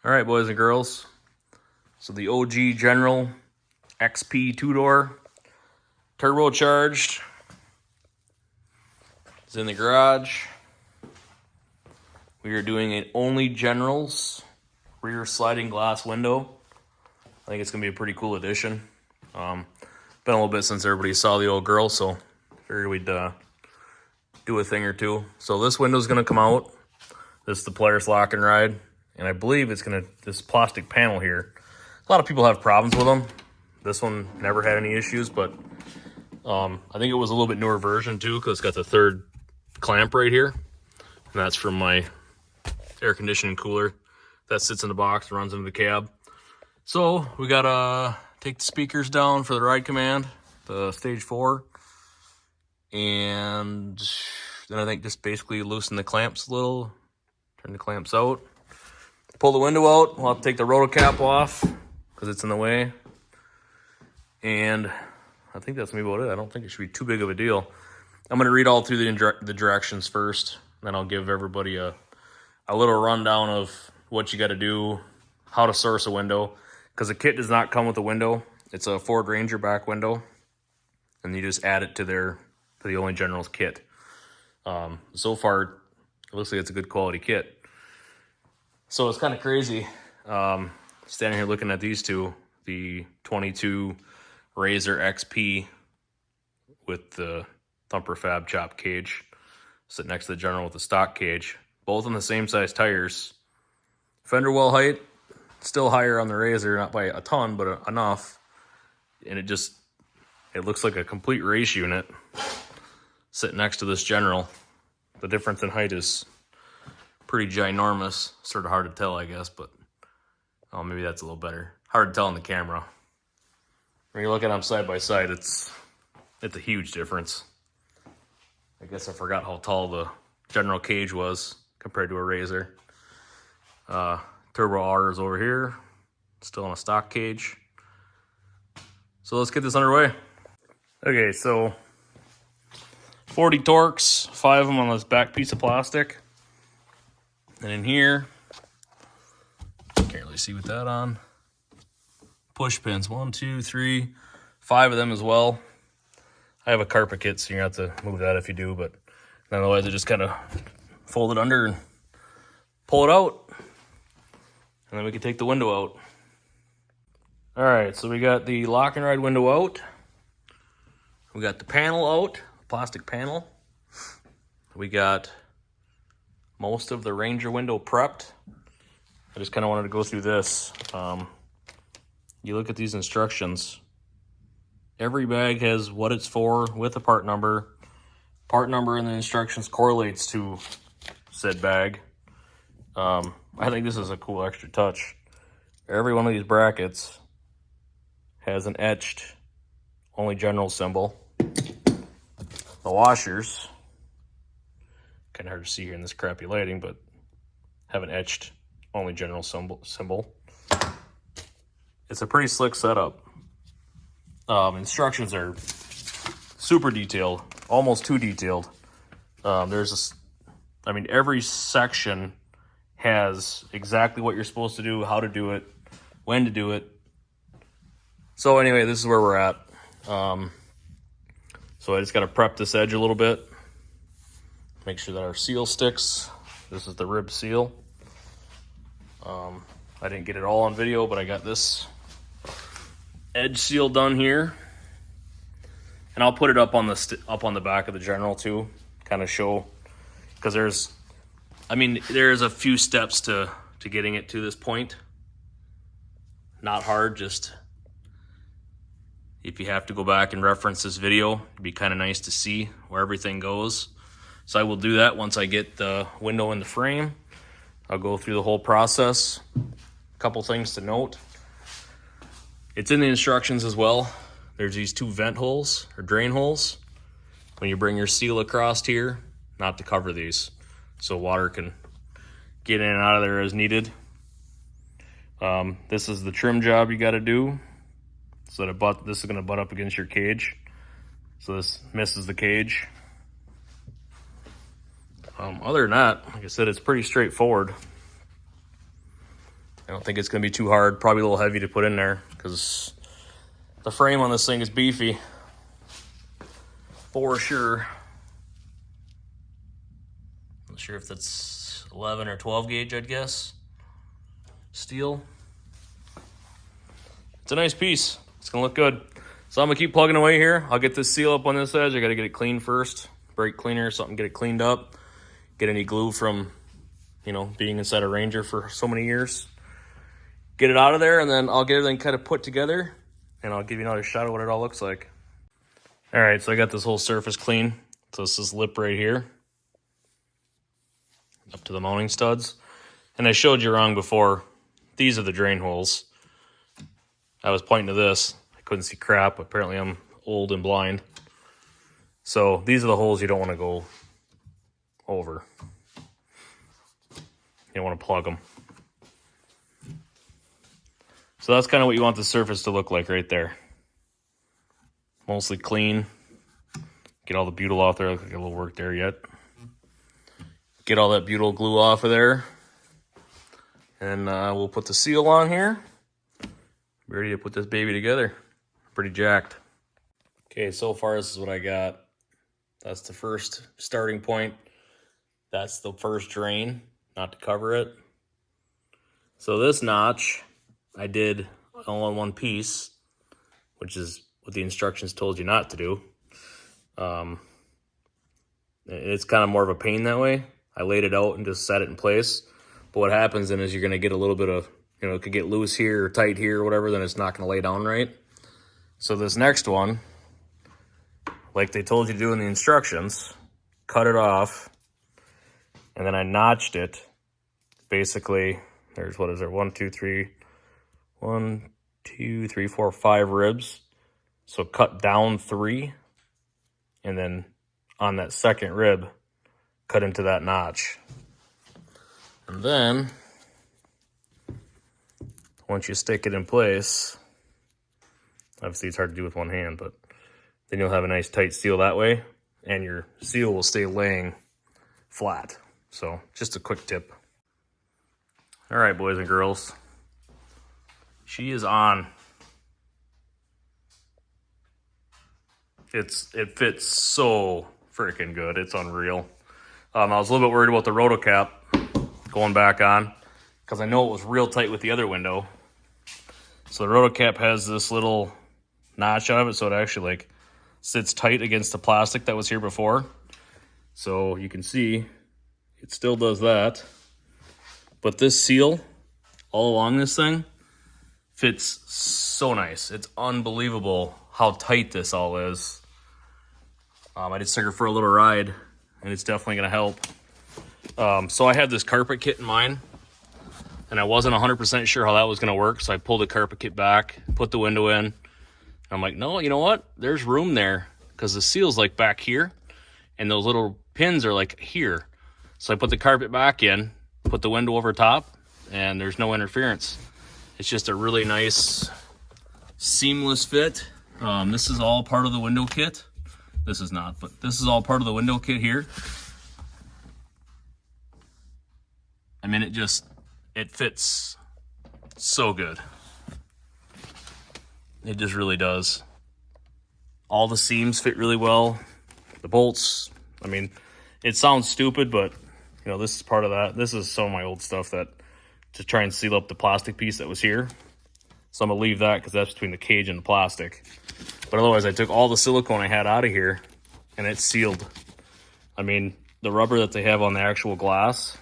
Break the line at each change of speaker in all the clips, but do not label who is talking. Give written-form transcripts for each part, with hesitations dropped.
All right, boys and girls. So the OG General XP two-door turbocharged is in the garage. We are doing an only General's rear sliding glass window. I think it's gonna be a pretty cool addition. Been a little bit since everybody saw the old girl, so figured we'd do a thing or two. So this window's gonna come out. This is the Polaris lock and ride, and I believe it's gonna, this plastic panel here, a lot of people have problems with them. This one never had any issues, but I think it was a little bit newer version too, because it's got the third clamp right here, and that's from my air conditioning cooler that sits in the box and runs into the cab. So we gotta take the speakers down for the ride command, the stage 4, and then I think just basically loosen the clamps a little, turn the clamps out, pull the window out. We'll have to take the roto cap off because it's in the way, and I think that's maybe about it. I don't think it should be too big of a deal. I'm gonna read all through the directions first, then I'll give everybody a little rundown of what you got to do, how to source a window, because the kit does not come with a window. It's a Ford Ranger back window, and you just add it to the Only General's kit. So far, it looks like it's a good quality kit. So it's kind of crazy standing here looking at these two, the 22 Razor XP with the Thumper Fab Chop cage, sit next to the General with the stock cage, both on the same size tires. Fender well height, still higher on the Razor, not by a ton, but enough. And it looks like a complete race unit sitting next to this General. The difference in height is pretty ginormous. Sort of hard to tell, I guess, but maybe that's a little better. Hard to tell on the camera. When you look at them side by side, it's a huge difference. I guess I forgot how tall the General cage was compared to a Razor. Turbo R is over here, still on a stock cage. So let's get this underway. Okay, so 40 Torx, 5 of them on this back piece of plastic. And in here, can't really see with that on. Push pins, 1, 2, 3, 5 of them as well. I have a carpet kit, so you have to move that if you do, but otherwise I just kind of fold it under and pull it out. And then we can take the window out. All right, so we got the lock and ride window out. We got the panel out, plastic panel. We got most of the Ranger window prepped. I just kind of wanted to go through this. You look at these instructions. Every bag has what it's for with a part number. Part number in the instructions correlates to said bag. I think this is a cool extra touch. Every one of these brackets has an etched Only General symbol. The washers, kind of hard to see here in this crappy lighting, but have an etched Only General symbol. It's a pretty slick setup. Instructions are super detailed, almost too detailed. Every section has exactly what you're supposed to do, how to do it, when to do it. So anyway, this is where we're at. So I just got to prep this edge a little bit. Make sure that our seal sticks. This is the rib seal. I didn't get it all on video, but I got this edge seal done here. And I'll put it up on the back of the General too, kind of show, because there's a few steps to getting it to this point. Not hard, just if you have to go back and reference this video, it'd be kind of nice to see where everything goes. So I will do that once I get the window in the frame. I'll go through the whole process. A couple things to note. It's in the instructions as well. There's these 2 vent holes or drain holes. When you bring your seal across here, not to cover these, so water can get in and out of there as needed. This is the trim job you got to do, so that this is going to butt up against your cage, so this misses the cage. Other than that, like I said, it's pretty straightforward. I don't think it's going to be too hard. Probably a little heavy to put in there because the frame on this thing is beefy. For sure. Not sure if that's 11 or 12 gauge, I'd guess. Steel. It's a nice piece. It's going to look good. So I'm going to keep plugging away here. I'll get this seal up on this edge. I got to get it cleaned first. Brake cleaner or something, get it cleaned up. Get any glue from, you know, being inside a Ranger for so many years. Get it out of there, and then I'll get everything kind of put together, and I'll give you another shot of what it all looks like. All right, so I got this whole surface clean. So this is lip right here, up to the mounting studs. And I showed you wrong before. These are the drain holes. I was pointing to this. I couldn't see crap. Apparently I'm old and blind. So these are the holes you don't want to go over. You don't want to plug them. So that's kind of what you want the surface to look like right there. Mostly clean. Get all the butyl off there. Looks like a little work there yet. Get all that butyl glue off of there. And we'll put the seal on here. Be ready to put this baby together. Pretty jacked. Okay, so far this is what I got. That's the first starting point. That's the first drain, not to cover it. So this notch, I did all in one piece, which is what the instructions told you not to do. It's kind of more of a pain that way. I laid it out and just set it in place. But what happens then is you're going to get a little bit of, you know, it could get loose here or tight here or whatever, then it's not going to lay down right. So this next one, like they told you to do in the instructions, cut it off, and then I notched it. Basically, there's, what is there, 1, 2, 3, 4, 5 ribs. So cut down 3, and then on that second rib, cut into that notch. And then, once you stick it in place, obviously it's hard to do with one hand, but then you'll have a nice tight seal that way, and your seal will stay laying flat. So, just a quick tip. All right, boys and girls. She is on. It fits so freaking good. It's unreal. I was a little bit worried about the rotocap going back on because I know it was real tight with the other window. So the rotocap has this little notch out of it, so it actually like sits tight against the plastic that was here before. So you can see it still does that. But this seal all along this thing fits so nice. It's unbelievable how tight this all is. I just took her for a little ride, and it's definitely going to help. So I had this carpet kit in mind, and I wasn't 100% sure how that was going to work, so I pulled the carpet kit back, put the window in, and I'm like, no, you know what? There's room there, because the seal's like back here, and those little pins are like here. So I put the carpet back in, put the window over top, and there's no interference. It's just a really nice, seamless fit. This is all part of the window kit. This is not, but this is all part of the window kit here. I mean, it fits so good. It just really does. All the seams fit really well. The bolts, I mean, it sounds stupid, but you know, this is part of that. This is some of my old stuff that to try and seal up the plastic piece that was here. So I'm gonna leave that because that's between the cage and the plastic. But otherwise, I took all the silicone I had out of here, and it's sealed. I mean, the rubber that they have on the actual glass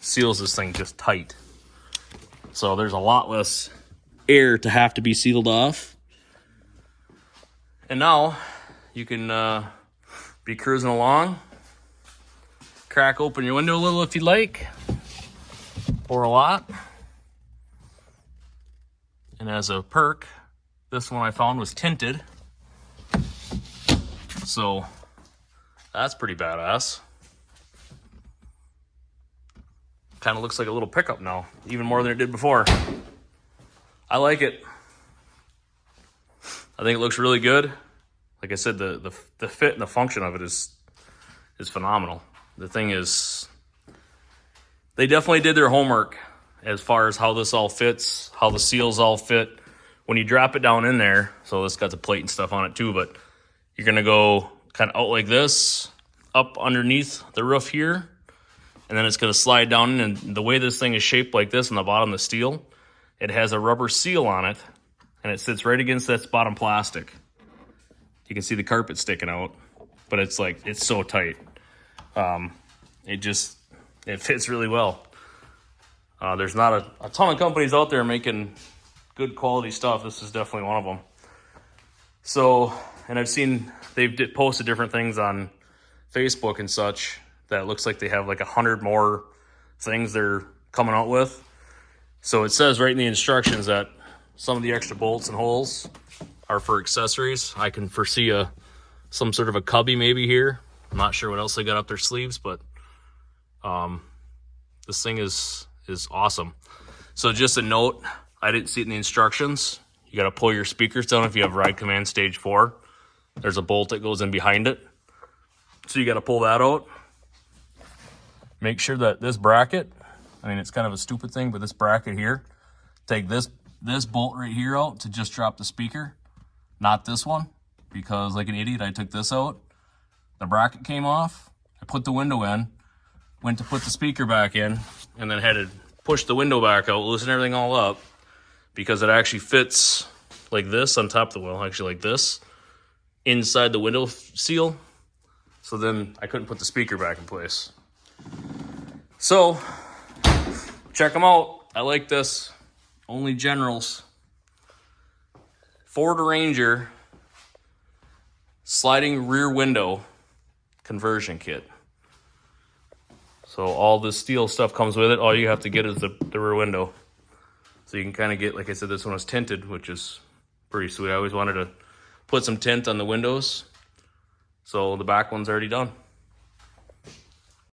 seals this thing just tight. So there's a lot less air to have to be sealed off. And now you can be cruising along, crack open your window a little if you'd like, or a lot. And as a perk, this one I found was tinted. So that's pretty badass. Kind of looks like a little pickup now, even more than it did before. I like it. I think it looks really good. Like I said, the fit and the function of it is phenomenal. The thing is, they definitely did their homework. as far as how this all fits, how the seals all fit. When you drop it down in there, so this got the plate and stuff on it too, but you're gonna go kind of out like this, up underneath the roof here, and then it's gonna slide down in. And the way this thing is shaped like this on the bottom of the steel, it has a rubber seal on it, and it sits right against this bottom plastic. You can see the carpet sticking out, but it's so tight. It fits really well. There's not a ton of companies out there making good quality stuff. This is definitely one of them. So, and I've seen they've posted different things on Facebook and such that it looks like they have like 100 more things they're coming out with. So it says right in the instructions that some of the extra bolts and holes are for accessories. I can foresee some sort of a cubby maybe here. I'm not sure what else they got up their sleeves, but this thing is awesome. So just a note, I didn't see it in the instructions. You got to pull your speakers down if you have Ride Command Stage 4. There's a bolt that goes in behind it. So you got to pull that out. Make sure that this bracket, I mean, it's kind of a stupid thing, but this bracket here, take this bolt right here out to just drop the speaker, not this one, because like an idiot, I took this out. The bracket came off. I put the window in, went to put the speaker back in, and then had to push the window back out, loosen everything all up, because it actually fits like this on top of the wheel, actually like this, inside the window seal. So then I couldn't put the speaker back in place. So, check them out. I like this. Only Generals. Ford Ranger sliding rear window conversion kit. So all the steel stuff comes with it. All you have to get is the rear window. So you can kind of get, like I said, this one was tinted, which is pretty sweet. I always wanted to put some tint on the windows. So the back one's already done.